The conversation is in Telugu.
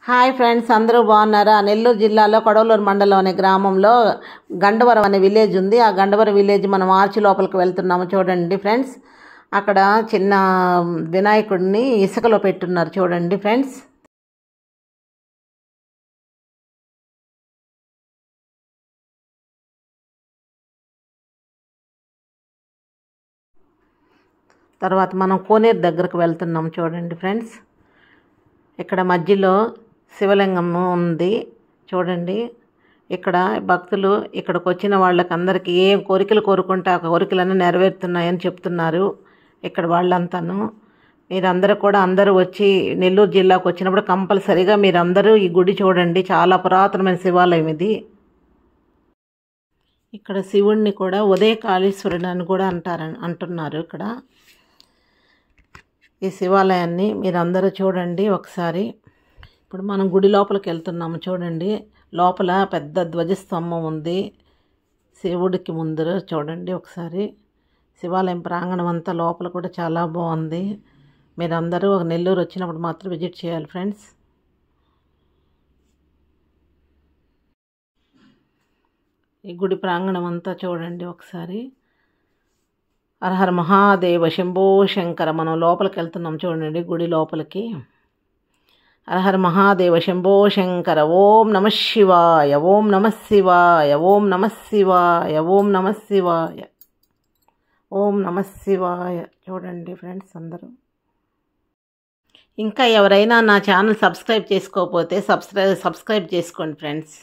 హాయ్ ఫ్రెండ్స్, అందరూ బాగున్నారా? నెల్లూరు జిల్లాలో కొడవలూరు మండలం అనే గ్రామంలో గండవరం అనే విలేజ్ ఉంది. ఆ గండవరం విలేజ్ మనం ఆర్చి లోపలికి వెళ్తున్నాము. చూడండి ఫ్రెండ్స్, అక్కడ చిన్న వినాయకుడిని ఇసుకలో పెట్టున్నారు. చూడండి ఫ్రెండ్స్. తర్వాత మనం కోనేరు దగ్గరకు వెళ్తున్నాం. చూడండి ఫ్రెండ్స్, ఇక్కడ మధ్యలో శివలింగం ఉంది. చూడండి, ఇక్కడ భక్తులు ఇక్కడికి వచ్చిన వాళ్ళకి అందరికీ ఏం కోరికలు కోరుకుంటే ఆ కోరికలన్నీ నెరవేరుతున్నాయని చెప్తున్నారు ఇక్కడ వాళ్ళంతాను. మీరందరూ కూడా అందరూ వచ్చి నెల్లూరు జిల్లాకు వచ్చినప్పుడు కంపల్సరీగా మీరందరూ ఈ గుడి చూడండి. చాలా పురాతనమైన శివాలయం ఇది. ఇక్కడ శివుణ్ణి కూడా ఉదయకాళీశ్వరుడు అని కూడా అంటున్నారు. ఇక్కడ ఈ శివాలయాన్ని మీరందరూ చూడండి ఒకసారి. ఇప్పుడు మనం గుడి లోపలికి వెళ్తున్నాము. చూడండి, లోపల పెద్ద ధ్వజస్తంభం ఉంది శివుడికి ముందర. చూడండి ఒకసారి, శివాలయం ప్రాంగణం అంతా లోపల కూడా చాలా బాగుంది. మీరందరూ ఒక నెల్లూరు వచ్చినప్పుడు మాత్రం విజిట్ చేయాలి ఫ్రెండ్స్. ఈ గుడి ప్రాంగణం అంతా చూడండి ఒకసారి. హరహర మహాదేవ శంభో శంకర. మనం లోపలికి వెళ్తున్నాం. చూడండి గుడి లోపలికి. హరహర మహాదేవ శంభో శంకర. ఓం నమ శివాయ, ఓం నమ శివాయ, ఓం నమ శివాయ, ఓం నమ శివాయ, ఓం నమ శివాయ. చూడండి ఫ్రెండ్స్ అందరూ. ఇంకా ఎవరైనా నా ఛానల్ సబ్స్క్రైబ్ చేసుకోకపోతే సబ్స్క్రైబ్ చేసుకోండి ఫ్రెండ్స్.